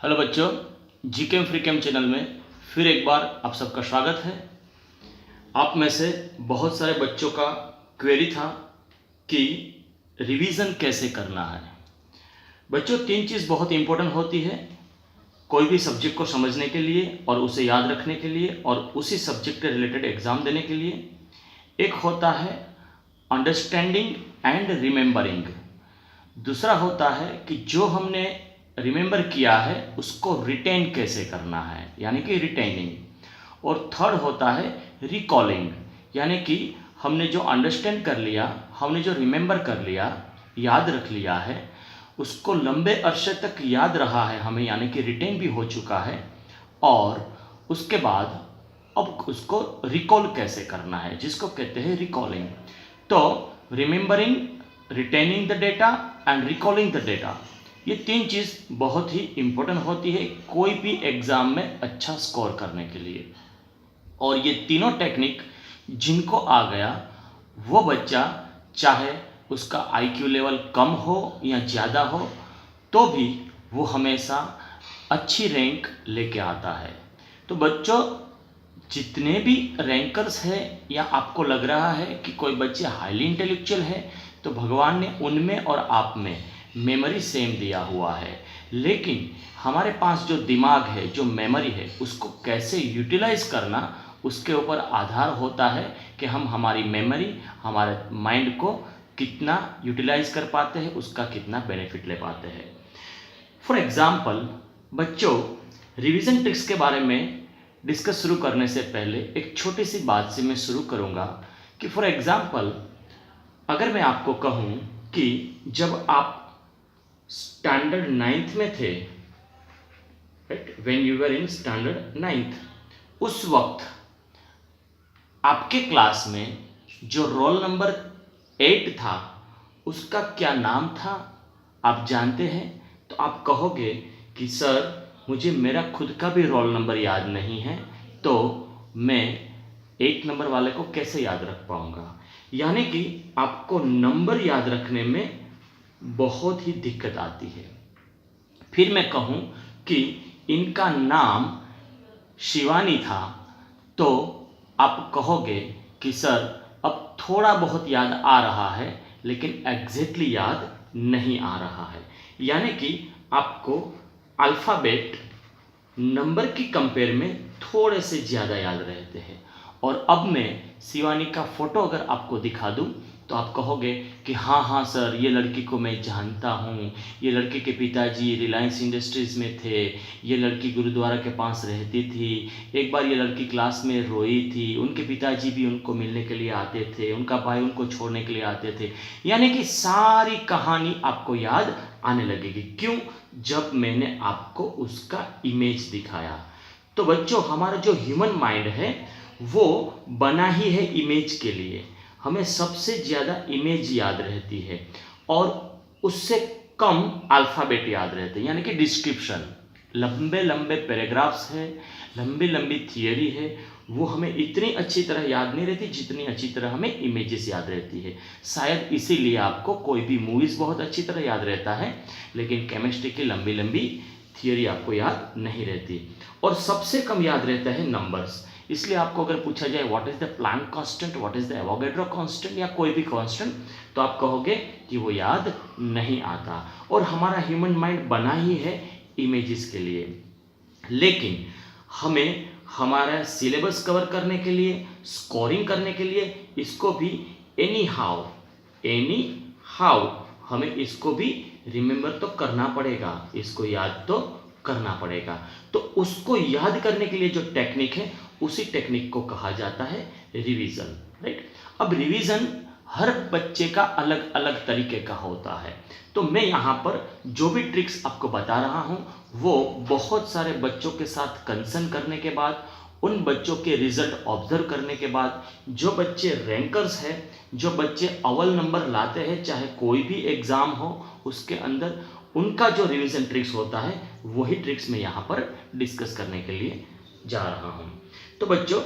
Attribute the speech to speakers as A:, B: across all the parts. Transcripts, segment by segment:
A: Hello बच्चों, जीकेम free cam channel में फिर एक बार आप सबका स्वागत है। आप में से बहुत सारे बच्चों का क्वेरी था कि रिवीजन कैसे करना है। बच्चों, तीन चीज़ बहुत इंपॉर्टेंट होती है कोई भी सब्जेक्ट को समझने के लिए और उसे याद रखने के लिए और उसी सब्जेक्ट के रिलेटेड एग्ज़ाम देने के लिए। एक होता है अंडरस्टैंडिंग एंड रिमेंबरिंग, दूसरा होता है कि जो हमने रिमेंबर किया है उसको रिटेन कैसे करना है, यानी कि रिटेनिंग, और थर्ड होता है रिकॉलिंग, यानी कि हमने जो अंडरस्टैंड कर लिया, हमने जो रिमेंबर कर लिया, याद रख लिया है, उसको लंबे अरसे तक याद रहा है हमें, यानी कि रिटेन भी हो चुका है, और उसके बाद अब उसको रिकॉल कैसे करना है, जिसको कहते हैं रिकॉलिंग। तो remembering, retaining the data and recalling the data, ये तीन चीज़ बहुत ही इम्पोर्टेंट होती है कोई भी एग्ज़ाम में अच्छा स्कोर करने के लिए। और ये तीनों टेक्निक जिनको आ गया वो बच्चा, चाहे उसका आईक्यू लेवल कम हो या ज़्यादा हो, तो भी वो हमेशा अच्छी रैंक लेके आता है। तो बच्चों, जितने भी रैंकर्स हैं या आपको लग रहा है कि कोई बच्चे हाईली इंटेलेक्चुअल है, तो भगवान ने उनमें और आप में मेमोरी सेम दिया हुआ है, लेकिन हमारे पास जो दिमाग है, जो मेमोरी है, उसको कैसे यूटिलाइज करना, उसके ऊपर आधार होता है कि हम हमारी मेमोरी, हमारे माइंड को कितना यूटिलाइज कर पाते हैं, उसका कितना बेनिफिट ले पाते हैं। फॉर एग्जाम्पल बच्चों, रिवीजन ट्रिक्स के बारे में डिस्कस शुरू करने से पहले एक छोटी सी बात से मैं शुरू करूंगा कि फॉर एग्जाम्पल अगर मैं आपको कहूं कि जब आप स्टैंडर्ड 9th में थे, right, when you were in standard 9th, उस वक्त आपके क्लास में जो रोल नंबर 8 था उसका क्या नाम था आप जानते हैं? तो आप कहोगे कि सर मुझे मेरा खुद का भी रोल नंबर याद नहीं है, तो मैं 8 नंबर वाले को कैसे याद रख पाऊंगा। यानी कि आपको नंबर याद रखने में बहुत ही दिक्कत आती है। फिर मैं कहूं कि इनका नाम शिवानी था, तो आप कहोगे कि सर अब थोड़ा बहुत याद आ रहा है लेकिन एग्जैक्टली याद नहीं आ रहा है। यानी कि आपको अल्फ़ाबेट नंबर की कंपेयर में थोड़े से ज़्यादा याद रहते हैं। और अब मैं शिवानी का फ़ोटो अगर आपको दिखा दूं तो आप कहोगे कि हाँ सर, ये लड़की को मैं जानता हूँ, ये लड़के के पिताजी रिलायंस इंडस्ट्रीज़ में थे, ये लड़की गुरुद्वारा के पास रहती थी, एक बार ये लड़की क्लास में रोई थी, उनके पिताजी भी उनको मिलने के लिए आते थे, उनका भाई उनको छोड़ने के लिए आते थे। यानी कि सारी कहानी आपको याद आने लगेगी। क्यों? जब मैंने आपको उसका इमेज दिखाया। तो बच्चों, हमारा जो ह्यूमन माइंड है वो बना ही है इमेज के लिए। हमें सबसे ज़्यादा इमेज याद रहती है और उससे कम अल्फ़ाबेट याद रहते हैं, यानी कि डिस्क्रिप्शन, लंबे लंबे पैराग्राफ्स है, लंबी लंबी थियरी है, वो हमें इतनी अच्छी तरह याद नहीं रहती जितनी अच्छी तरह हमें इमेजेस याद रहती है। शायद इसीलिए आपको कोई भी मूवीज़ बहुत अच्छी तरह याद रहता है, लेकिन केमिस्ट्री की लंबी लंबी थियरी आपको याद नहीं रहती। और सबसे कम याद रहता है नंबर्स। इसलिए आपको अगर पूछा जाए what is the plank constant, what is the Avogadro constant या कोई भी कांस्टेंट, तो आप कहोगे कि वो याद नहीं आता। और हमारा ह्यूमन माइंड बना ही है इमेजेस के लिए, लेकिन हमें हमारा सिलेबस कवर करने के लिए, स्कोरिंग करने के लिए, इसको भी एनी हाउ हमें इसको भी रिमेंबर तो करना पड़ेगा, इसको याद तो करना पड़ेगा। तो उसको याद करने के लिए जो टेक्निक है, उसी टेक्निक को कहा जाता है रिवीजन, राइट। अब रिवीजन हर बच्चे का अलग अलग तरीके का होता है। तो मैं यहाँ पर जो भी ट्रिक्स आपको बता रहा हूँ वो बहुत सारे बच्चों के साथ कंसर्न करने के बाद, उन बच्चों के रिजल्ट ऑब्जर्व करने के बाद, जो बच्चे रैंकर्स हैं, जो बच्चे अव्वल नंबर लाते हैं चाहे कोई भी एग्ज़ाम हो उसके अंदर, उनका जो रिवीजन ट्रिक्स होता है वही ट्रिक्स मैं यहाँ पर डिस्कस करने के लिए जा रहा हूँ। तो बच्चों,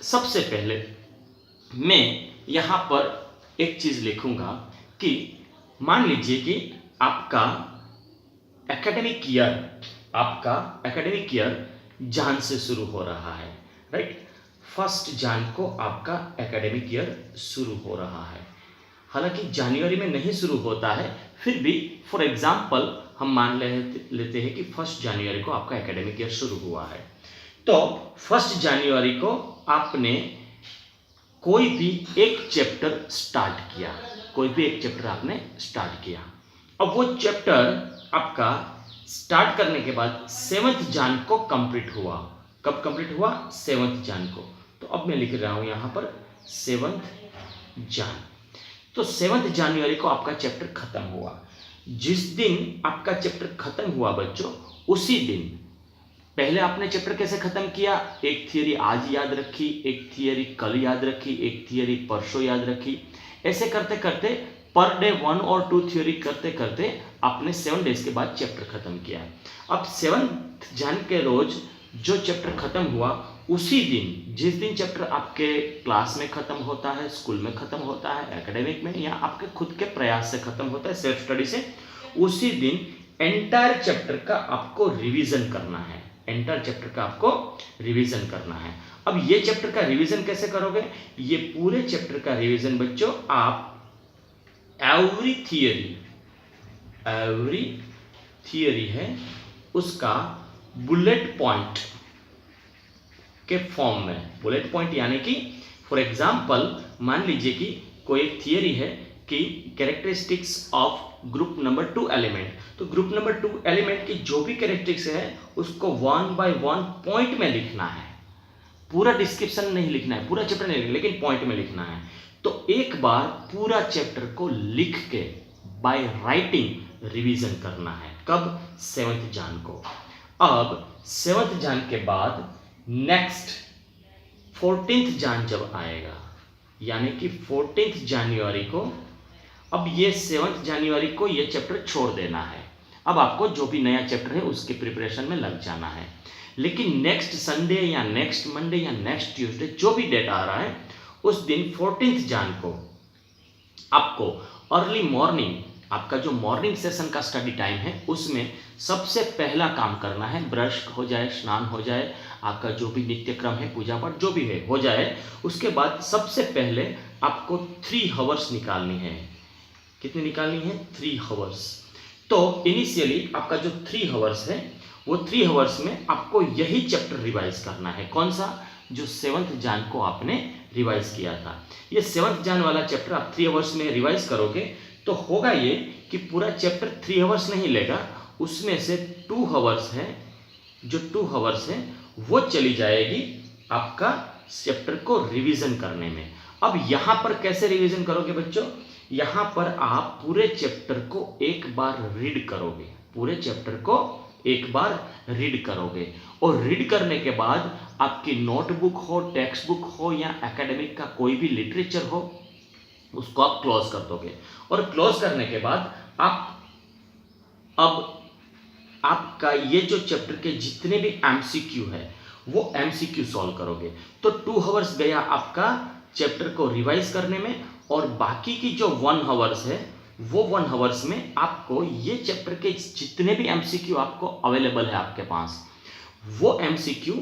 A: सबसे पहले मैं यहाँ पर एक चीज़ लिखूँगा कि मान लीजिए कि आपका एकेडमिक ईयर आपका एकेडमिक ईयर जान से शुरू हो रहा है, राइट। 1 जान को आपका एकेडमिक ईयर शुरू हो रहा है। हालांकि जनवरी में नहीं शुरू होता है, फिर भी फॉर एग्जाम्पल हम मान लेते हैं कि 1 जनवरी को आपका एकेडमिक ईयर शुरू हुआ है। तो 1 जनवरी को आपने कोई भी एक चैप्टर स्टार्ट किया, कोई भी एक चैप्टर आपने स्टार्ट किया। अब वो चैप्टर आपका स्टार्ट करने के बाद 7 जान को कंप्लीट हुआ। कब कंप्लीट हुआ? 7 जान को। तो अब मैं लिख रहा हूं यहां पर 7 जान। तो 7 जनवरी को आपका चैप्टर खत्म हुआ। जिस दिन आपका चैप्टर खत्म हुआ बच्चों, उसी दिन पहले आपने चैप्टर कैसे खत्म किया? एक थियरी आज याद रखी, एक थियरी कल याद रखी, एक थियरी परसों याद रखी। ऐसे करते करते पर डे 1 और 2 थियरी करते करते आपने 7 डेज के बाद चैप्टर खत्म किया। अब 7 जन के रोज जो चैप्टर खत्म हुआ, उसी दिन जिस दिन चैप्टर आपके क्लास में खत्म होता है, स्कूल में खत्म होता है, एकेडमिक में, या आपके खुद के प्रयास से खत्म होता है, सेल्फ स्टडी से, उसी दिन एंटायर चैप्टर का आपको रिवीजन करना है। एंटायर चैप्टर का आपको रिवीजन करना है। अब ये चैप्टर का रिवीजन कैसे करोगे? ये पूरे चैप्टर का रिवीजन बच्चों आप एवरी थियरी है उसका बुलेट पॉइंट के फॉर्म में, बुलेट पॉइंट यानी कि फॉर एग्जांपल मान लीजिए कि कोई एक थियरी है कि characteristics of group number 2 element, तो ग्रुप नंबर 2 एलिमेंट की जो भी कैरेक्टरिस्टिक्स है उसको 1 by 1 पॉइंट में लिखना है। पूरा डिस्क्रिप्शन नहीं लिखना है, पूरा चैप्टर नहीं लिखना, लेकिन पॉइंट में लिखना है। तो एक बार पूरा चैप्टर को लिख के बाय राइटिंग रिवीजन करना है। कब? 7 जान को। अब 7 जान के बाद नेक्स्ट 14th जान जब आएगा, यानी कि 14th जनवरी को, अब ये 7 जनवरी को ये चैप्टर छोड़ देना है। अब आपको जो भी नया चैप्टर है उसके प्रिपरेशन में लग जाना है। लेकिन नेक्स्ट संडे या नेक्स्ट मंडे या नेक्स्ट ट्यूसडे जो भी डेट आ रहा है, उस दिन 14th जान को आपको अर्ली मॉर्निंग, आपका जो मॉर्निंग सेशन का स्टडी टाइम है, उसमें सबसे पहला काम करना है, ब्रश हो जाए, स्नान हो जाए, आपका जो भी नित्य क्रम है, पूजा पाठ जो भी है हो जाए। उसके बाद सबसे पहले आपको 3 आवर्स निकालनी है। कितनी निकालनी है? 3 आवर्स। तो इनिशियली आपका जो 3 आवर्स है, वो 3 आवर्स में आपको यही चैप्टर रिवाइज करना है। कौन सा? जो 7th जान को आपने रिवाइज किया था। ये 7th जान वाला चैप्टर आप 3 आवर्स में रिवाइज करोगे तो होगा ये कि पूरा चैप्टर 3 आवर्स नहीं लेगा, उसमें से 2 आवर्स है, जो 2 आवर्स है वो चली जाएगी आपका चैप्टर को रिवीजन करने में। अब यहाँ पर कैसे रिवीजन करोगे बच्चों? यहाँ पर आप पूरे चैप्टर को एक बार रीड करोगे, पूरे चैप्टर को एक बार रीड करोगे, और रीड करने के बाद आपकी नोटबुक हो, टेक्स्ट बुक हो, या एकेडमिक का कोई भी लिटरेचर हो, उसको आप क्लोज कर दोगे। और क्लोज करने के बाद आप अब आपका ये जो चैप्टर के जितने भी एमसीक्यू है वो एमसीक्यू सॉल्व करोगे। तो 2 आवर्स गया आपका चैप्टर को रिवाइज करने में, और बाकी की जो 1 आवर्स है वो 1 आवर्स में आपको ये चैप्टर के जितने भी एमसीक्यू आपको अवेलेबल है आपके पास, वो एमसीक्यू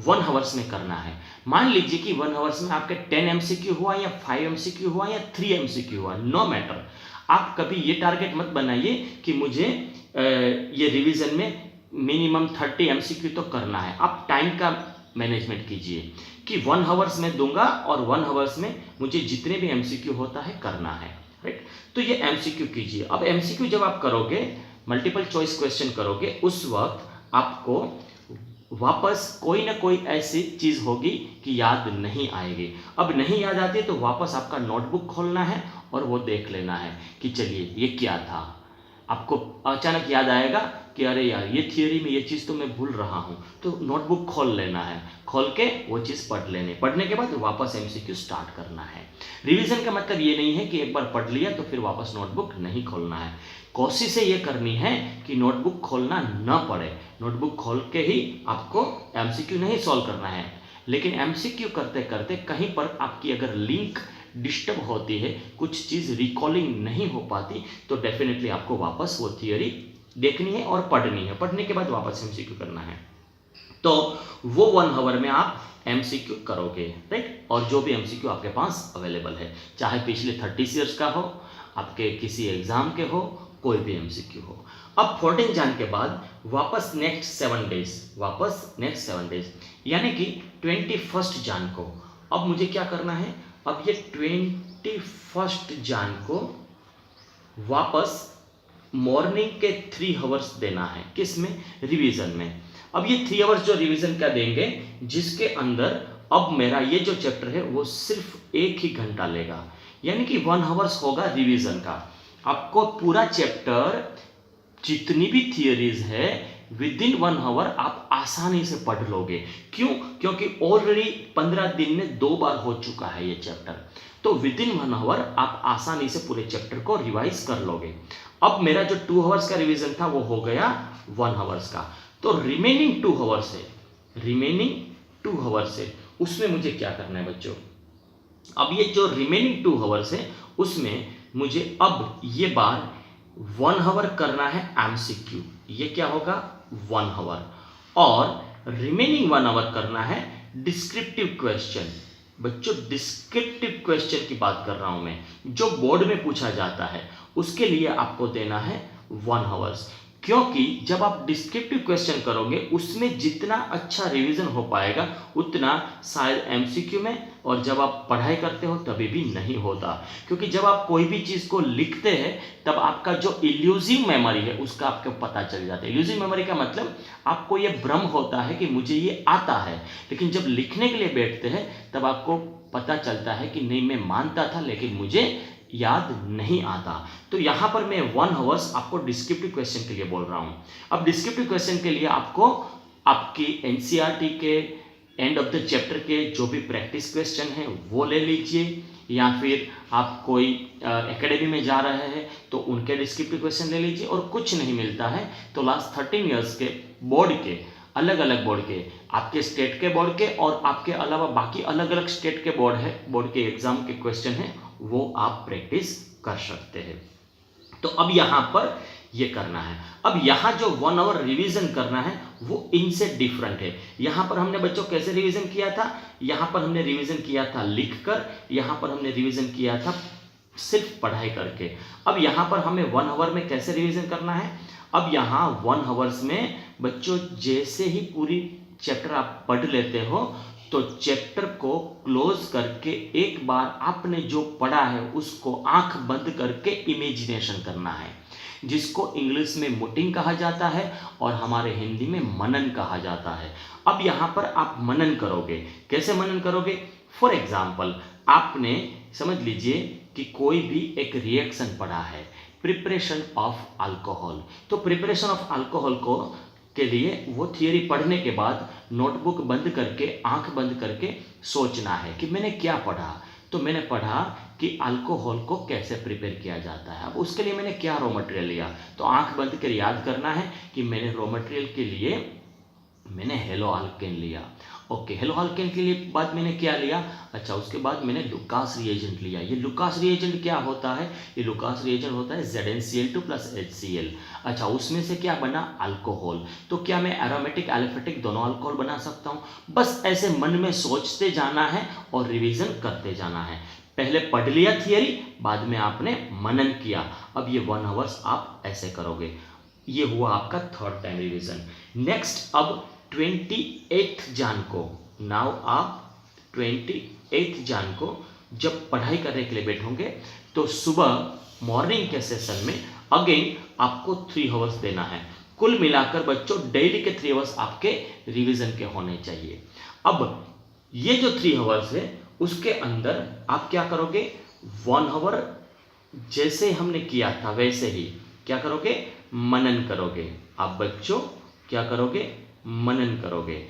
A: 1 आवर्स में करना है। मान लीजिए कि 1 आवर्स में आपके 10 एमसीक्यू हुआ, या 5 एमसीक्यू हुआ, या 3 एमसीक्यू हुआ, नो मैटर। आप कभी ये टारगेट मत बनाइए कि मुझे ये रिवीजन में मिनिमम 30 एमसीक्यू तो करना है। आप टाइम का मैनेजमेंट कीजिए कि 1 आवर्स में दूंगा और 1 आवर्स में मुझे जितने भी एमसीक्यू होता है करना है, राइट। तो ये एमसीक्यू कीजिए। अब एमसीक्यू जब आप करोगे, मल्टीपल चॉइस क्वेश्चन करोगे, उस वक्त आपको वापस कोई ना कोई ऐसी चीज़ होगी कि याद नहीं आएगी। अब नहीं याद आती तो वापस आपका नोटबुक खोलना है और वो देख लेना है कि चलिए ये क्या था। आपको अचानक याद आएगा कि अरे यार ये थियरी में ये चीज़ तो मैं भूल रहा हूँ, तो नोटबुक खोल लेना है, खोल के वो चीज़ पढ़ लेनी, पढ़ने के बाद वापस एमसीक्यू स्टार्ट करना है। रिवीजन का मतलब ये नहीं है कि एक बार पढ़ लिया तो फिर वापस नोटबुक नहीं खोलना है। कोशिश ये करनी है कि नोटबुक खोलना न पड़े, नोटबुक खोल के ही आपको एमसीक्यू नहीं सॉल्व करना है। लेकिन एमसीक्यू करते करते कहीं पर आपकी अगर लिंक डिस्टर्ब होती है, कुछ चीज़ रिकॉलिंग नहीं हो पाती, तो डेफिनेटली आपको वापस वो थियरी देखनी है और पढ़नी है, पढ़ने के बाद वापस एमसीक्यू करना है। तो वो 1 आवर में आप एमसीक्यू करोगे, राइट। और जो भी एमसीक्यू आपके पास अवेलेबल है, चाहे पिछले 30 ईयर्स का हो, आपके किसी एग्जाम के हो, कोई भी एमसीक्यू हो। अब 14 जान के बाद वापस नेक्स्ट 7 डेज यानी कि 21 जान को अब मुझे क्या करना है, अब ये 21 जान को वापस मॉर्निंग के 3 आवर्स देना है, किस में, रिवीजन में। अब ये 3 आवर्स जो रिवीजन का देंगे, जिसके अंदर अब मेरा ये जो चैप्टर है वो सिर्फ 1 ही घंटा लेगा, यानी कि 1 आवर्स होगा रिवीजन का। आपको पूरा चैप्टर जितनी भी थियरीज है विद इन 1 आवर आप आसानी से पढ़ लोगे। क्यों? क्योंकि ऑलरेडी 15 दिन में 2 बार हो चुका है ये चैप्टर। तो विद इन 1 आवर आप आसानी से पूरे चैप्टर को रिवाइज कर लोगे। अब मेरा जो 2 आवर्स का रिवीजन था वो हो गया 1 आवर्स का। तो रिमेनिंग 2 आवर्स है, उसमें मुझे क्या करना है बच्चों, अब ये जो रिमेनिंग 2 आवर्स है उसमें मुझे अब ये बार 1 आवर करना है एमसीक्यू, ये क्या होगा 1 आवर, और रिमेनिंग 1 आवर करना है डिस्क्रिप्टिव क्वेश्चन। बच्चों डिस्क्रिप्टिव क्वेश्चन की बात कर रहा हूं मैं, जो बोर्ड में पूछा जाता है, उसके लिए आपको देना है 1 आवर्स। क्योंकि जब आप डिस्क्रिप्टिव क्वेश्चन करोगे उसमें जितना अच्छा रिवीजन हो पाएगा उतना शायद एमसीक्यू में, और जब आप पढ़ाई करते हो तभी भी नहीं होता। क्योंकि जब आप कोई भी चीज़ को लिखते हैं तब आपका जो इल्यूजिव मेमोरी है उसका आपको पता चल जाता है। इल्यूजिव मेमोरी का मतलब आपको ये भ्रम होता है कि मुझे ये आता है, लेकिन जब लिखने के लिए बैठते हैं तब आपको पता चलता है कि नहीं, मैं मानता था लेकिन मुझे याद नहीं आता। तो यहां पर मैं 1 आवर्स आपको डिस्क्रिप्टिव क्वेश्चन के लिए बोल रहा हूं। अब डिस्क्रिप्टिव क्वेश्चन के लिए आपको आपकी एनसीईआरटी के एंड ऑफ द चैप्टर के जो भी प्रैक्टिस क्वेश्चन है वो ले लीजिए, या फिर आप कोई एकेडमी में जा रहे हैं तो उनके डिस्क्रिप्टिव क्वेश्चन ले लीजिए। और कुछ नहीं मिलता है तो लास्ट 13 ईयर्स के बोर्ड के, अलग अलग बोर्ड के, आपके स्टेट के बोर्ड के और आपके अलावा बाकी अलग अलग स्टेट के बोर्ड के एग्जाम के क्वेश्चन हैं, वो आप प्रैक्टिस कर सकते हैं। तो अब यहां पर ये करना है। अब यहां जो 1 आवर रिवीजन करना है वो इनसे डिफरेंट है। यहां पर हमने बच्चों कैसे रिवीजन किया था, यहां पर हमने रिवीजन किया था लिखकर, यहां पर हमने रिवीजन किया था सिर्फ पढ़ाई करके। अब यहां पर हमें 1 आवर में कैसे रिवीजन करना है, अब यहां 1 आवर्स में बच्चों जैसे ही पूरी चैप्टर आप पढ़ लेते हो तो चैप्टर को क्लोज करके एक बार आपने जो पढ़ा है उसको आंख बंद करके इमेजिनेशन करना है, जिसको इंग्लिश में मुटिंग कहा जाता है और हमारे हिंदी में मनन कहा जाता है। अब यहाँ पर आप मनन करोगे। कैसे मनन करोगे? फॉर एग्जाम्पल आपने समझ लीजिए कि कोई भी एक रिएक्शन पढ़ा है, प्रिपरेशन ऑफ अल्कोहल। तो प्रिपरेशन ऑफ अल्कोहल को के लिए वो थियरी पढ़ने के बाद नोटबुक बंद करके, आंख बंद करके सोचना है कि मैंने क्या पढ़ा। तो मैंने पढ़ा कि अल्कोहल को कैसे प्रिपेयर किया जाता है। अब उसके लिए मैंने क्या रॉ मटेरियल लिया, तो आंख बंद कर याद करना है कि मैंने रॉ मटेरियल के लिए मैंने हेलो अल्केन लिया। ओके, हेलो अल्केन के लिए बाद मैंने क्या लिया, अच्छा उसके बाद मैंने लुकास रिएजेंट लिया। ये लुकास रिएजेंट क्या होता है, ये लुकास रिएजेंट होता है ZnCl2 + HCl। अच्छा उसमें से क्या बना, अल्कोहल। तो क्या मैं एरोमेटिक एलिफेटिक दोनों अल्कोहल बना सकता हूँ? बस ऐसे मन में सोचते जाना है और रिविजन करते जाना है। पहले पढ़ लिया थियरी, बाद में आपने मनन किया। अब ये 1 आवर्स आप ऐसे करोगे। ये हुआ आपका 3rd टाइम रिविजन। नेक्स्ट अब 28 जान को, नाउ आप 28 जान को जब पढ़ाई करने के लिए बैठोगे तो सुबह मॉर्निंग के सेशन में अगेन आपको 3 आवर्स देना है। कुल मिलाकर बच्चों डेली के 3 आवर्स आपके रिवीजन के होने चाहिए। अब ये जो 3 आवर्स है उसके अंदर आप क्या करोगे, 1 आवर जैसे हमने किया था वैसे ही क्या करोगे, मनन करोगे। आप बच्चों क्या करोगे, मनन करोगे।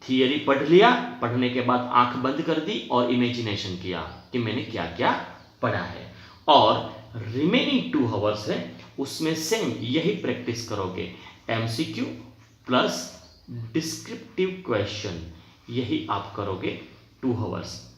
A: थियरी पढ़ लिया, पढ़ने के बाद आंख बंद कर दी और इमेजिनेशन किया कि मैंने क्या क्या पढ़ा है। और रिमेनिंग 2 आवर्स है उसमें सेम यही प्रैक्टिस करोगे, एमसीक्यू प्लस डिस्क्रिप्टिव क्वेश्चन, यही आप करोगे 2 आवर्स।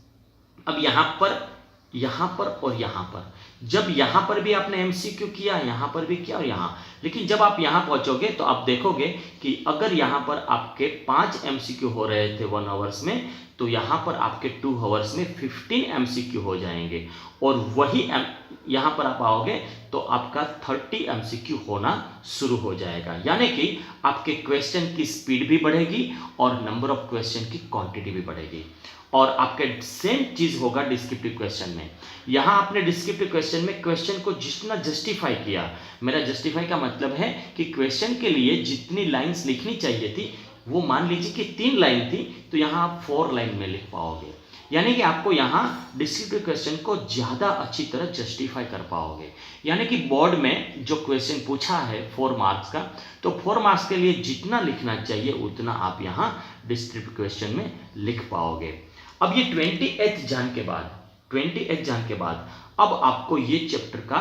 A: अब यहां पर यहाँ पर और यहाँ पर। जब यहाँ पर भी आपने एमसीक्यू किया, यहाँ पर भी किया और यहाँ, लेकिन जब आप यहाँ पहुँचोगे तो आप देखोगे कि अगर यहाँ पर आपके 5 एमसीक्यू हो रहे थे 1 आवर्स में, तो यहाँ पर आपके 2 आवर्स में 15 एमसीक्यू हो जाएंगे। और वही यहाँ पर आप आओगे तो आपका 30 एमसीक्यू होना शुरू हो जाएगा। यानी कि आपके क्वेश्चन की स्पीड भी बढ़ेगी और नंबर ऑफ क्वेश्चन की क्वांटिटी भी बढ़ेगी। और आपके सेम चीज होगा डिस्क्रिप्टिव क्वेश्चन में। यहाँ आपने डिस्क्रिप्टिव क्वेश्चन में क्वेश्चन को जितना जस्टिफाई किया, मेरा जस्टिफाई का मतलब है कि क्वेश्चन के लिए जितनी लाइंस लिखनी चाहिए थी, वो मान लीजिए कि 3 लाइन थी, तो यहाँ आप 4 लाइन में लिख पाओगे। यानी कि आपको यहाँ डिस्क्रिप्टिव क्वेश्चन को ज़्यादा अच्छी तरह जस्टिफाई कर पाओगे। यानी कि बोर्ड में जो क्वेश्चन पूछा है 4 मार्क्स का, तो 4 मार्क्स के लिए जितना लिखना चाहिए उतना आप यहाँ डिस्क्रिप्टिव क्वेश्चन में लिख पाओगे। अब ये 28th जान के बाद अब आपको ये चैप्टर का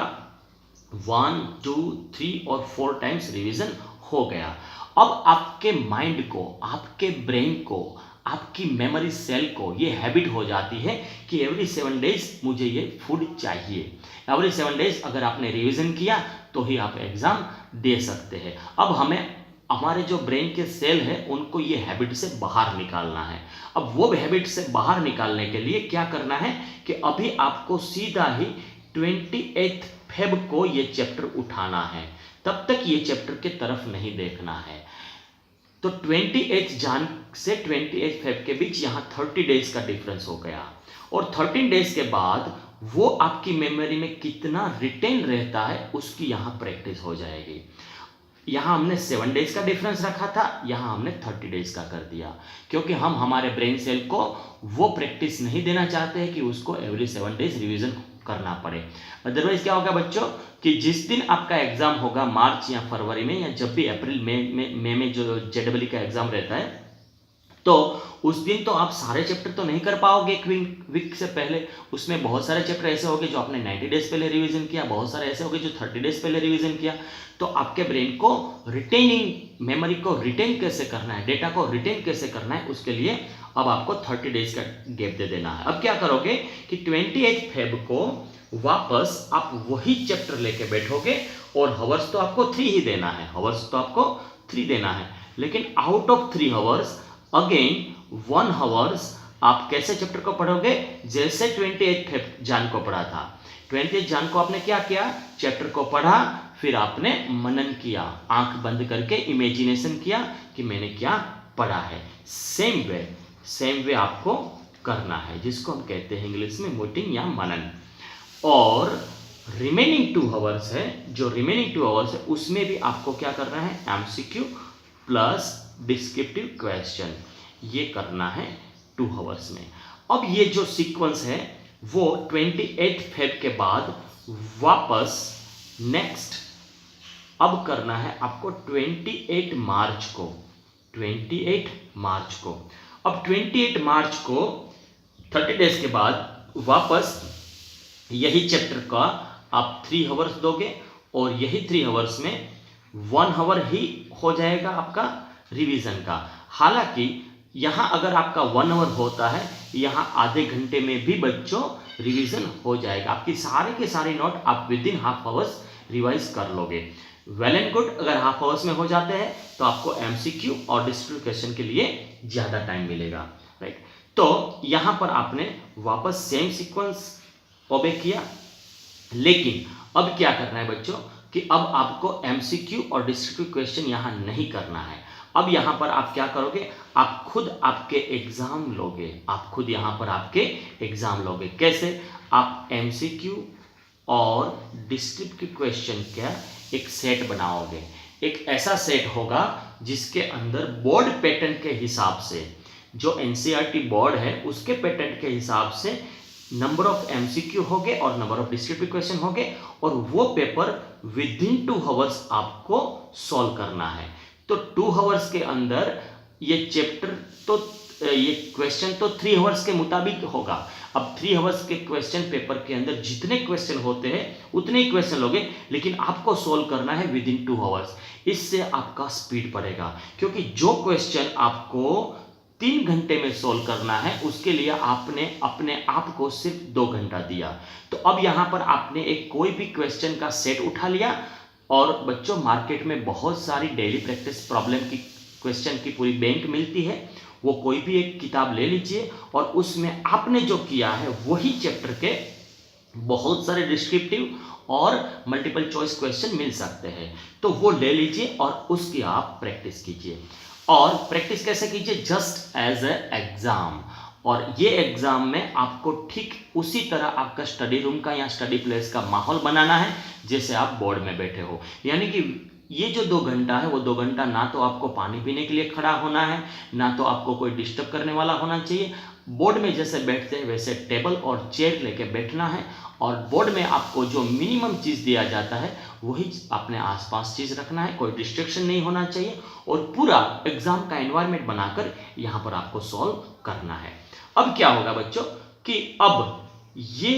A: 1, 2, 3 और 4 टाइम्स रिवीजन हो गया। अब आपके माइंड को, आपके ब्रेन को, आपकी मेमोरी सेल को ये हैबिट हो जाती है कि एवरी 7 डेज मुझे ये फूड चाहिए। एवरी 7 डेज अगर आपने रिवीजन किया तो ही आप एग्जाम दे सकते हैं। अब हमें हमारे जो ब्रेन के सेल है उनको ये हैबिट से बाहर निकालना है। अब वो हैबिट से बाहर निकालने के लिए क्या करना है कि अभी आपको सीधा ही 28 फेब को ये चैप्टर उठाना है। तब तक ये चैप्टर के तरफ नहीं देखना है। तो 28 जान से 28 फेब के बीच यहाँ 30 डेज का डिफरेंस हो गया। और 13 डेज के बाद वो आपकी मेमोरी में कितना रिटेन रहता है उसकी यहाँ प्रैक्टिस हो जाएगी। यहाँ हमने 7 डेज का डिफरेंस रखा था, यहाँ हमने 30 डेज का कर दिया, क्योंकि हम हमारे ब्रेन सेल को वो प्रैक्टिस नहीं देना चाहते हैं कि उसको एवरी 7 डेज रिवीजन करना पड़े। अदरवाइज क्या होगा बच्चों कि जिस दिन आपका एग्जाम होगा मार्च या फरवरी में, या जब भी अप्रैल मई में जो जेडब्ल्यू का एग्जाम रहता है, तो उस दिन तो आप सारे चैप्टर तो नहीं कर पाओगे एक वीक से पहले। उसमें बहुत सारे चैप्टर ऐसे होंगे जो आपने 90 डेज पहले रिवीजन किया, बहुत सारे ऐसे होंगे जो 30 डेज पहले रिवीजन किया। तो आपके ब्रेन को रिटेनिंग, मेमोरी को रिटेन कैसे करना है, डेटा को रिटेन कैसे करना है, उसके लिए अब आपको 30 डेज का गैप दे देना है। अब क्या करोगे कि 28 फेब को वापस आप वही चैप्टर लेके बैठोगे, और हवर्स तो आपको 3 ही देना है, हवर्स तो आपको 3 देना है, लेकिन out of 3 hours again 1 hours आप कैसे चैप्टर को पढ़ोगे, जैसे 28 फेब जान को पढ़ा था। 28 जान को आपने क्या किया, चैप्टर को पढ़ा, फिर आपने मनन किया, आंख बंद करके इमेजिनेशन किया कि मैंने क्या पढ़ा है। सेम वे आपको करना है, जिसको हम कहते हैं इंग्लिश में मोटिंग या मनन। और रिमेनिंग 2 आवर्स है, जो रिमेनिंग 2 आवर्स है उसमें भी आपको क्या करना है, एमसीक्यू प्लस डिस्क्रिप्टिव क्वेश्चन, ये करना है 2 आवर्स में। अब ये जो सीक्वेंस है वो 28 फेब के बाद वापस नेक्स्ट अब करना है आपको 28 मार्च को। 28 मार्च को, अब 28 मार्च को 30 डेज के बाद वापस यही चैप्टर का आप 3 आवर्स दोगे, और यही 3 आवर्स में 1 आवर ही हो जाएगा आपका रिवीजन का। हालांकि यहाँ अगर आपका 1 आवर होता है, यहाँ आधे घंटे में भी बच्चों रिवीजन हो जाएगा। आपकी सारे के सारे नोट आप with in half hours revise कर लोगे। Well and good. अगर हाफ आवर्स में हो जाते हैं तो आपको एमसीक्यू और डिस्क्रिप्टिव क्वेश्चन के लिए ज़्यादा टाइम मिलेगा, राइट। तो यहाँ पर आपने वापस सेम सीक्वेंस ओबे किया, लेकिन अब क्या करना है बच्चों कि अब आपको एमसीक्यू और डिस्क्रिप्टिव क्वेश्चन यहाँ नहीं करना है। अब यहाँ पर आप क्या करोगे, आप खुद आपके एग्जाम लोगे, आप खुद यहाँ पर आपके एग्जाम लोगे। कैसे, आप एमसीक्यू और डिस्क्रिप्टिव क्वेश्चन का एक सेट बनाओगे। एक ऐसा सेट होगा जिसके अंदर बोर्ड पैटर्न के हिसाब से, जो एनसीईआरटी बोर्ड है उसके पैटर्न के हिसाब से नंबर ऑफ एमसीक्यू होंगे और नंबर ऑफ डिस्क्रिप्टिव क्वेश्चन होंगे, और वो पेपर विद इन 2 आवर्स आपको सॉल्व करना है। तो 2 आवर्स के अंदर ये चैप्टर तो ये क्वेश्चन तो 3 आवर्स के मुताबिक होगा। अब 3 आवर्स के क्वेश्चन पेपर के अंदर जितने क्वेश्चन होते हैं उतने ही क्वेश्चन लोगे, लेकिन आपको सोल्व करना है विद इन 2 आवर्स। इससे आपका स्पीड बढ़ेगा, क्योंकि जो क्वेश्चन आपको 3 घंटे में सोल्व करना है, उसके लिए आपने अपने आप को सिर्फ 2 घंटा दिया। तो अब यहाँ पर आपने एक कोई भी क्वेश्चन का सेट उठा लिया, और बच्चों मार्केट में बहुत सारी डेली प्रैक्टिस प्रॉब्लम की क्वेश्चन की पूरी बैंक मिलती है, वो कोई भी एक किताब ले लीजिए और उसमें आपने जो किया है वही चैप्टर के बहुत सारे डिस्क्रिप्टिव और मल्टीपल चॉइस क्वेश्चन मिल सकते हैं, तो वो ले लीजिए और उसकी आप प्रैक्टिस कीजिए। और प्रैक्टिस कैसे कीजिए? Just as a exam. और ये एग्जाम में आपको ठीक उसी तरह आपका स्टडी रूम का या स्टडी प्लेस का माहौल बनाना है जैसे आप बोर्ड में बैठे हो। यानी कि ये जो 2 घंटा है वो 2 घंटा ना तो आपको पानी पीने के लिए खड़ा होना है, ना तो आपको कोई डिस्टर्ब करने वाला होना चाहिए। बोर्ड में जैसे बैठते हैं वैसे टेबल और चेयर लेके बैठना है, और बोर्ड में आपको जो मिनिमम चीज़ दिया जाता है वही अपने आसपास चीज़ रखना है, कोई डिस्ट्रैक्शन नहीं होना चाहिए, और पूरा एग्जाम का एनवायरनमेंट बनाकर यहाँ पर आपको सॉल्व करना है। अब क्या होगा बच्चों कि अब ये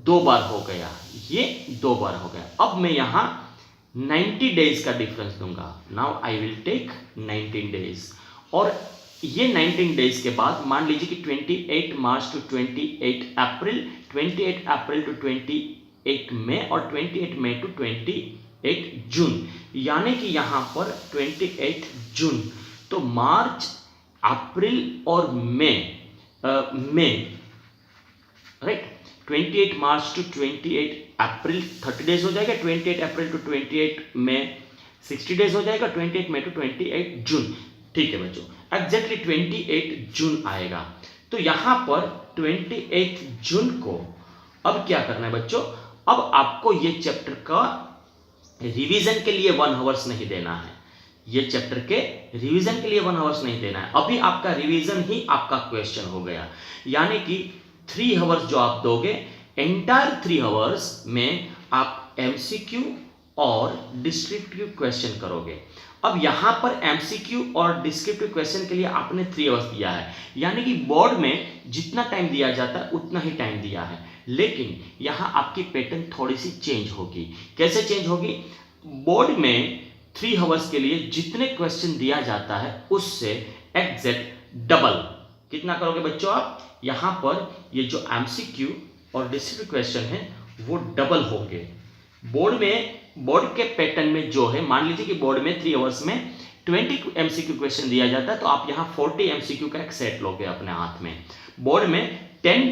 A: 2 बार हो गया, ये 2 बार हो गया। अब मैं यहाँ 90 डेज का डिफरेंस दूंगा। Now I will take 19 days, और ये 19 डेज के बाद मान लीजिए कि 28 March two 28 April, 28 April to 28 मई और 28 मई टू 28 जून, यानी कि यहाँ पर 28 जून। तो मार्च, अप्रैल और मई, राइट, 28 मार्च टू 28 अप्रैल 30 डेज हो जाएगा, 28 अप्रैल टू 28 मई 60 डेज हो जाएगा, 28 मई टू 28 जून। ठीक है बच्चों, एग्जैक्टली 28 जून आएगा। तो यहां पर 28 जून को अब क्या करना है बच्चों? अब आपको ये चैप्टर का रिवीजन के लिए 1 आवर्स नहीं देना है, ये चैप्टर के रिवीजन के लिए 1 आवर्स नहीं देना है। अभी आपका रिवीजन ही आपका क्वेश्चन हो गया, यानी कि 3 आवर्स जो आप दोगे, एंटायर 3 आवर्स में आप एमसीक्यू और डिस्क्रिप्टिव क्वेश्चन करोगे। अब यहां पर एमसीक्यू और डिस्क्रिप्टिव क्वेश्चन के लिए आपने 3 आवर्स दिया है, यानी कि बोर्ड में जितना टाइम दिया जाता है उतना ही टाइम दिया है, लेकिन यहां आपकी पैटर्न थोड़ी सी चेंज होगी। कैसे चेंज होगी? बोर्ड में 3 आवर्स के लिए जितने क्वेश्चन दिया जाता है उससे एग्जैक्ट डबल कितना करोगे बच्चों आप? यहां पर ये जो एमसीक्यू और डिस्क्रिप्टिव क्वेश्चन है वो डबल होंगे। बोर्ड के पैटर्न में जो है, मान लीजिए कि बोर्ड में 3 आवर्स में 20 एमसीक्यू क्वेश्चन दिया जाता है, तो आप यहाँ 40 एमसीक्यू का एक सेट लोगे अपने हाथ में। बोर्ड में 10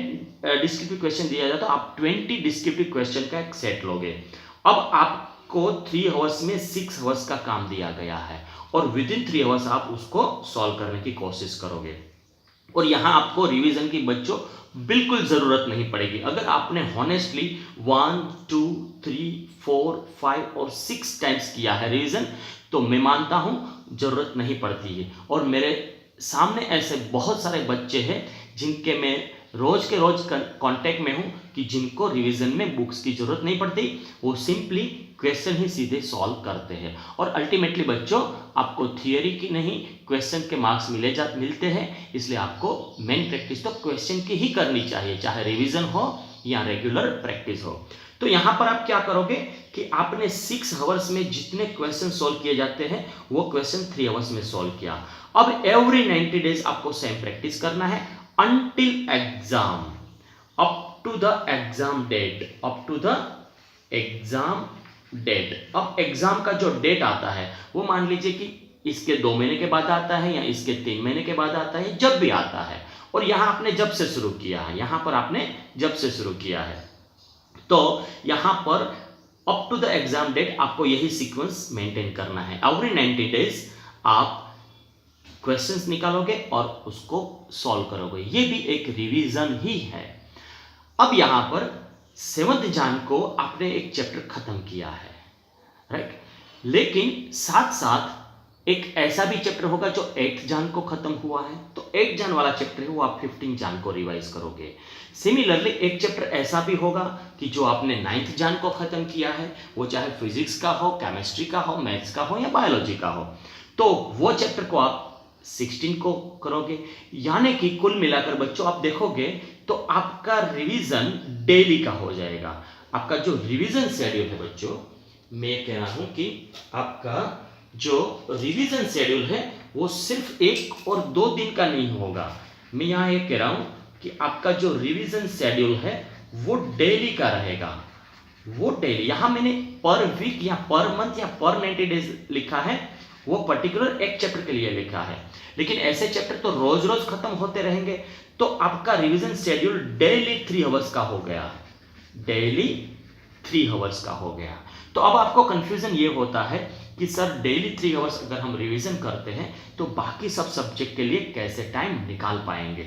A: डिस्क्रिप्टिव क्वेश्चन दिया जाता है, आप 20 डिस्क्रिप्टिव क्वेश्चन का एक सेट लोगे। अब आपको 3 आवर्स में 6 आवर्स का काम दिया गया है, और विद इन 3 आवर्स आप उसको सॉल्व करने की कोशिश करोगे। और यहाँ आपको रिवीजन की बच्चों बिल्कुल जरूरत नहीं पड़ेगी। अगर आपने हॉनेस्टली 1, 2, 3, 4, 5 और 6 टाइम्स किया है रिवीजन, तो मैं मानता हूं जरूरत नहीं पड़ती है। और मेरे सामने ऐसे बहुत सारे बच्चे हैं जिनके मैं रोज के रोज कांटेक्ट में हूं कि जिनको रिवीजन में बुक्स की जरूरत नहीं पड़ती, वो सिंपली क्वेश्चन ही सीधे सॉल्व करते हैं। और अल्टीमेटली बच्चों आपको थियरी की नहीं, क्वेश्चन के मार्क्स मिलते हैं, इसलिए आपको मेन प्रैक्टिस तो क्वेश्चन की ही करनी चाहिए, चाहे रिवीजन हो या रेगुलर प्रैक्टिस हो। तो यहां पर आप क्या करोगे कि आपने 6 आवर्स में जितने क्वेश्चन सॉल्व किए जाते हैं वो क्वेश्चन 3 आवर्स में सॉल्व किया। अब एवरी 90 डेज आपको सेम प्रैक्टिस करना है until exam, up to the exam date, up to the exam date। अब एग्जाम का जो डेट आता है वो मान लीजिए कि इसके 2 महीने के बाद आता है या इसके 3 महीने के बाद आता है, जब भी आता है। और यहां आपने जब से शुरू किया है, यहां पर आपने जब से शुरू किया है, तो यहां पर up to the exam date आपको यही सीक्वेंस मेंटेन करना है। एवरी 90 डेज आप क्वेश्चंस निकालोगे और उसको सॉल्व करोगे, ये भी एक रिवीजन ही है। अब यहां पर 7th जान को आपने एक चैप्टर खत्म किया है, राइट, लेकिन साथ साथ एक ऐसा भी चैप्टर होगा जो 8th जान को खत्म हुआ है, तो 8th जान वाला चैप्टर है वो आप 15 जान को रिवाइज करोगे। सिमिलरली एक चैप्टर ऐसा भी होगा कि जो आपने 9th जान को खत्म किया है, वो चाहे फिजिक्स का हो, केमिस्ट्री का हो, मैथ्स का हो या बायोलॉजी का हो, तो वो चैप्टर को आप 16 को करोगे। यानी कि कुल मिलाकर बच्चों आप देखोगे तो आपका रिवीजन डेली का हो जाएगा। आपका जो रिवीजन शेड्यूल है बच्चों, मैं कह रहा हूं कि आपका जो रिवीजन शेड्यूल है वो सिर्फ 1 और 2 दिन का नहीं होगा। मैं यहाँ ये कह रहा हूँ कि आपका जो रिवीजन शेड्यूल है वो डेली का रहेगा। वो डेली, यहां मैंने पर वीक या पर मंथ या पर 90 डेज लिखा है, वो पर्टिकुलर एक चैप्टर के लिए लिखा है। लेकिन ऐसे चैप्टर तो रोज रोज खत्म होते रहेंगे, तो आपका रिवीजन शेड्यूल डेली 3 आवर्स का हो गया, डेली 3 आवर्स का हो गया। तो अब आपको कंफ्यूजन ये होता है कि सर डेली 3 आवर्स अगर हम रिवीजन करते हैं तो बाकी सब सब्जेक्ट के लिए कैसे टाइम निकाल पाएंगे।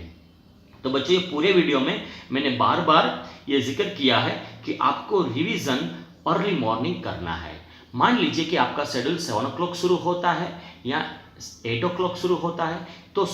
A: तो बच्चों, ये पूरे वीडियो में मैंने बार बार ये जिक्र किया है कि आपको रिवीजन अर्ली मॉर्निंग करना है। मान लीजिए कि आपका शेड्यूल 7 o'clock शुरू होता है या 8 o'clock शुरू होता है, तो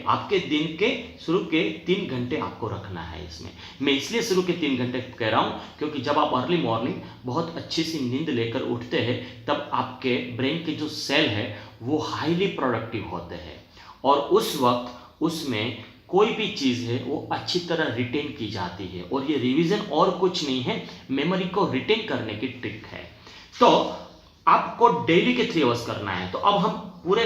A: आपके दिन के शुरू के 3 घंटे आपको रखना है इसमें। मैं इसलिए शुरू के 3 घंटे कह रहा हूँ क्योंकि जब आप अर्ली मॉर्निंग बहुत अच्छी सी नींद लेकर उठते हैं तब आपके ब्रेन के जो सेल है वो हाईली प्रोडक्टिव होते हैं, और उस वक्त उसमें कोई भी चीज़ है वो अच्छी तरह रिटेन की जाती है। और ये रिवीजन और कुछ नहीं है, मेमोरी को रिटेन करने की ट्रिक है। तो आपको डेली के 3 आवर्स करना है। तो अब हम पूरे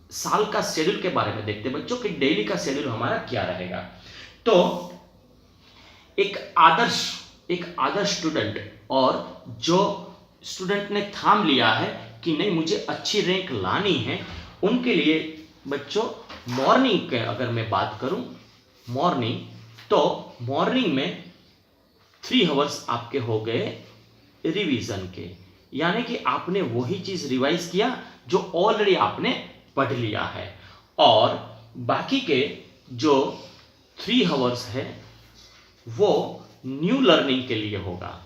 A: साल का शेड्यूल के बारे में देखते हैं बच्चों कि डेली का शेड्यूल हमारा क्या रहेगा। तो एक आदर्श स्टूडेंट, और जो स्टूडेंट ने थाम लिया है कि नहीं मुझे अच्छी रैंक लानी है, उनके लिए बच्चों मॉर्निंग के अगर मैं बात करूं मॉर्निंग, तो मॉर्निंग में 3 आवर्स आपके हो गए रिवीजन के, यानी कि आपने वही चीज रिवाइज किया जो ऑलरेडी आपने पढ़ लिया है। और बाकी के जो 3 आवर्स है वो न्यू लर्निंग के लिए होगा।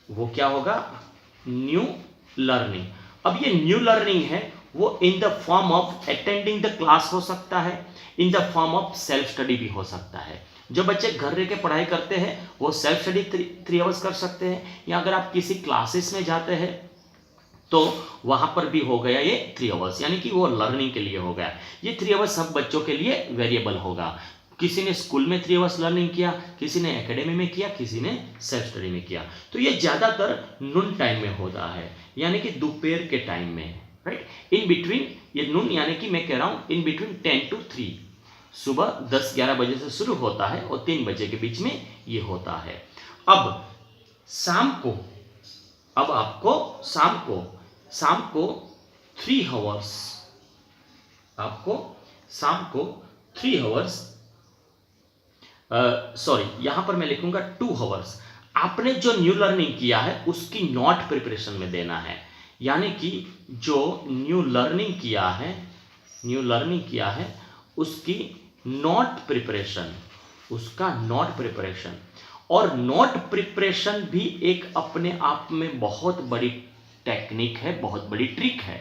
A: वो क्या होगा? New learning. अब ये न्यू लर्निंग है वो in the form of attending the class हो सकता है, in the form of self study भी हो सकता है। जो बच्चे घर रह के पढ़ाई करते हैं वो सेल्फ स्टडी 3 आवर्स कर सकते हैं, या अगर आप किसी क्लासेस में जाते हैं तो वहां पर भी हो गया ये 3 आवर्स, यानी कि वो लर्निंग के लिए हो गया। ये 3 आवर्स सब बच्चों के लिए वेरिएबल होगा। किसी ने स्कूल में 3 आवर्स लर्निंग किया, किसी ने एकेडमी में किया, किसी ने सेल्फ स्टडी में किया। तो ये ज्यादातर नून टाइम में होता है, यानी कि दोपहर के टाइम में, राइट। इन बिटवीन, ये नून यानी कि मैं कह रहा हूं इन बिटवीन 10 to 3, सुबह 10-11 बजे से शुरू होता है और 3 बजे के बीच में ये होता है। अब शाम को, अब आपको शाम को 3 आवर्स, आपको शाम को 3 आवर्स, सॉरी यहां पर मैं लिखूंगा 2 आवर्स, आपने जो न्यू लर्निंग किया है उसकी नोट प्रिपरेशन में देना है। यानी कि जो न्यू लर्निंग किया है उसकी नोट प्रिपरेशन, उसका नोट प्रिपरेशन। और नोट प्रिपरेशन भी एक अपने आप में बहुत बड़ी टेक्निक है, बहुत बड़ी ट्रिक है।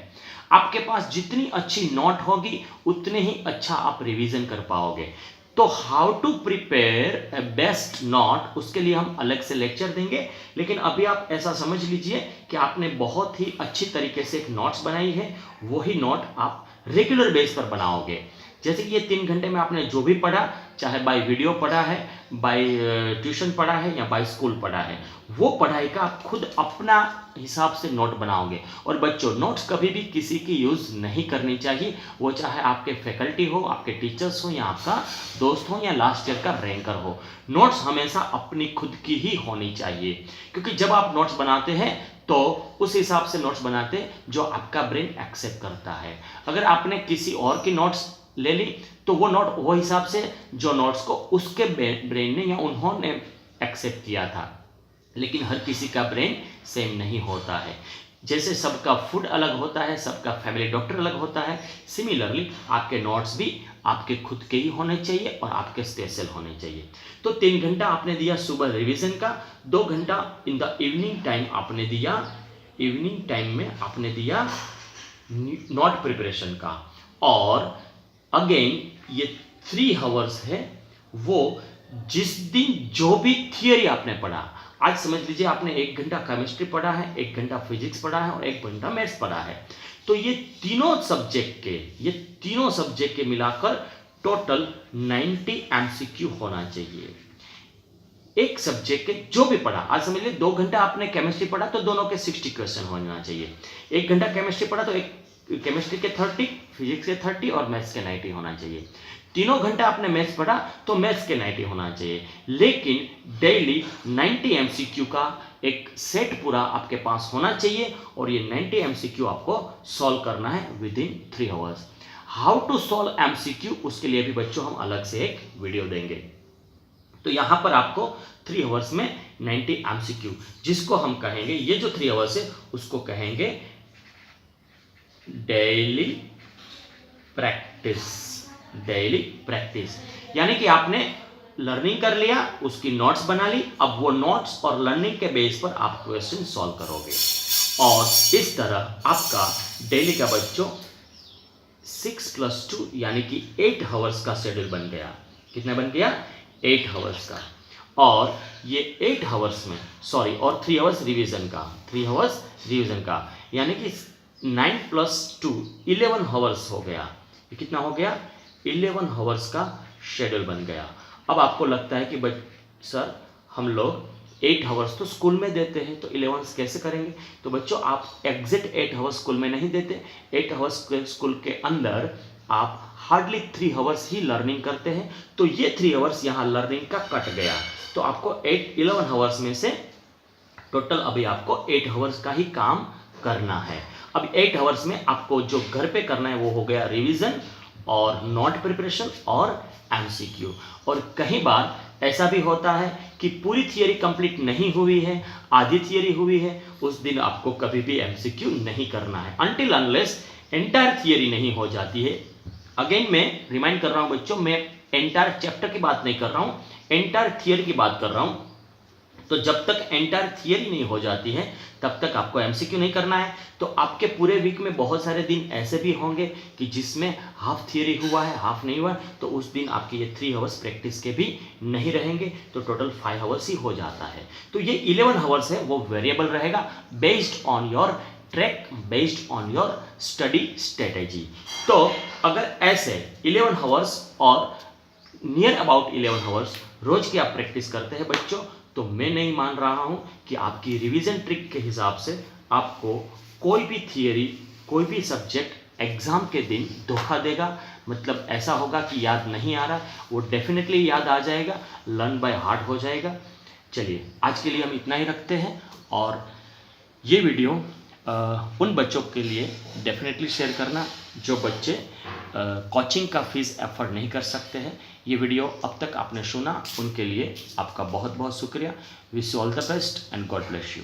A: आपके पास जितनी अच्छी नोट होगी उतने ही अच्छा आप रिवीजन कर पाओगे। तो how to prepare a best note, उसके लिए हम अलग से लेक्चर देंगे, लेकिन अभी आप ऐसा समझ लीजिए कि आपने बहुत ही अच्छी तरीके से एक नोट्स बनाई है, वही नोट आप रेगुलर बेस पर बनाओगे। जैसे कि ये 3 घंटे में आपने जो भी पढ़ा, चाहे बाय वीडियो पढ़ा है, बाय ट्यूशन पढ़ा है या बाय स्कूल पढ़ा है, वो पढ़ाई का आप खुद अपना हिसाब से नोट बनाओगे। और बच्चों, नोट्स कभी भी किसी की यूज़ नहीं करनी चाहिए, वो चाहे आपके फैकल्टी हो, आपके टीचर्स हो, या आपका दोस्त हो, या लास्ट ईयर का रैंकर हो। नोट्स हमेशा अपनी खुद की ही होनी चाहिए, क्योंकि जब आप नोट्स बनाते हैं तो उस हिसाब से नोट्स बनाते जो आपका ब्रेन एक्सेप्ट करता है। अगर आपने किसी और की नोट्स ले ली तो वो नोट वो हिसाब से जो नोट्स को उसके ब्रेन ने या उन्होंने एक्सेप्ट किया था, लेकिन हर किसी का ब्रेन सेम नहीं होता है। जैसे सबका फूड अलग होता है, सबका फैमिली डॉक्टर अलग होता है, सिमिलरली आपके नोट्स भी आपके खुद के ही होने चाहिए और आपके स्पेशल होने चाहिए। तो 3 घंटा आपने दिया सुबह रिवीजन का, 2 घंटा इन द इवनिंग टाइम आपने दिया, इवनिंग टाइम में आपने दिया नोट प्रिपरेशन का। और अगेन ये 3 आवर्स है वो जिस दिन जो भी थियरी आपने पढ़ा, आज समझ लीजिए आपने 1 घंटा केमिस्ट्री पढ़ा है, 1 घंटा फिजिक्स पढ़ा है और 1 घंटा मैथ्स पढ़ा है, तो ये तीनों सब्जेक्ट के मिलाकर टोटल 90 MCQ होना चाहिए। एक सब्जेक्ट के जो भी पढ़ा, आज समझ लीजिए 2 घंटा आपने केमिस्ट्री पढ़ा तो दोनों के 60 क्वेश्चन होना चाहिए। 1 घंटा केमिस्ट्री पढ़ा तो एक केमिस्ट्री के 30, फिजिक्स के 30 और मैथ्स के 90 होना चाहिए। 3 घंटा आपने मैथ्स पढ़ा तो मैथ्स के 90 होना चाहिए। लेकिन डेली 90 एमसीक्यू का एक सेट पूरा आपके पास होना चाहिए और ये 90 एमसीक्यू आपको सॉल्व करना है within 3 hours. How to solve MCQ, उसके लिए भी बच्चों हम अलग से एक वीडियो देंगे। तो यहां पर आपको 3 आवर्स में 90 एमसीक्यू, जिसको हम कहेंगे, ये जो 3 आवर्स है उसको कहेंगे डेली प्रैक्टिस। डेली प्रैक्टिस यानी कि आपने लर्निंग कर लिया, उसकी नोट्स बना ली, अब वो नोट्स और लर्निंग के बेस पर आप क्वेश्चन सॉल्व करोगे और इस तरह आपका डेली का बच्चों 6+2 यानी कि 8 आवर्स का शेड्यूल बन गया। कितना बन गया? 8 आवर्स का। और ये 8 आवर्स में और 3 आवर्स रिवीजन का, 3 आवर्स रिवीजन का, यानी कि 9+2 11 आवर्स हो गया। ये कितना हो गया? 11 आवर्स का शेड्यूल बन गया। अब आपको लगता है कि सर हम लोग 8 आवर्स तो स्कूल में देते हैं तो 11 कैसे करेंगे? तो बच्चों आप एग्जैक्ट 8 आवर्स स्कूल में नहीं देते। 8 आवर्स स्कूल के अंदर आप हार्डली 3 आवर्स ही लर्निंग करते हैं, तो ये 3 आवर्स यहाँ लर्निंग का कट गया। तो आपको 11 आवर्स में से टोटल अभी आपको 8 आवर्स का ही काम करना है। अब 8 आवर्स में आपको जो घर पे करना है वो हो गया रिवीजन और नोट प्रिपरेशन और एमसीक्यू। और कई बार ऐसा भी होता है कि पूरी थियरी कंप्लीट नहीं हुई है, आधी थियरी हुई है, उस दिन आपको कभी भी एमसीक्यू नहीं करना है अनटिल अनलेस एंटायर थियरी नहीं हो जाती है। अगेन मैं रिमाइंड कर रहा हूं बच्चों, मैं एंटायर चैप्टर की बात नहीं कर रहा हूं, एंटायर थियरी की बात कर रहा हूं। तो जब तक एंटायर थियरी नहीं हो जाती है तब तक आपको एमसीक्यू नहीं करना है। तो आपके पूरे वीक में बहुत सारे दिन ऐसे भी होंगे कि जिसमें हाफ थियरी हुआ है, हाफ नहीं हुआ, तो उस दिन आपके ये 3 आवर्स प्रैक्टिस के भी नहीं रहेंगे, तो टोटल 5 आवर्स ही हो जाता है। तो ये 11 आवर्स है वो वेरिएबल रहेगा based on your track, based on your study strategy. तो अगर ऐसे 11 आवर्स और नियर अबाउट 11 आवर्स रोज की आप प्रैक्टिस करते हैं बच्चों, तो मैं नहीं मान रहा हूं कि आपकी रिवीजन ट्रिक के हिसाब से आपको कोई भी थियरी, कोई भी सब्जेक्ट एग्जाम के दिन धोखा देगा। मतलब ऐसा होगा कि याद नहीं आ रहा, वो डेफिनेटली याद आ जाएगा, लर्न बाय हार्ट हो जाएगा। चलिए आज के लिए हम इतना ही रखते हैं और ये वीडियो उन बच्चों के लिए डेफिनेटली शेयर करना जो बच्चे कोचिंग का फीस एफर्ड नहीं कर सकते हैं। ये वीडियो अब तक आपने सुना, उनके लिए आपका बहुत बहुत शुक्रिया। Wish you all the best and God bless you.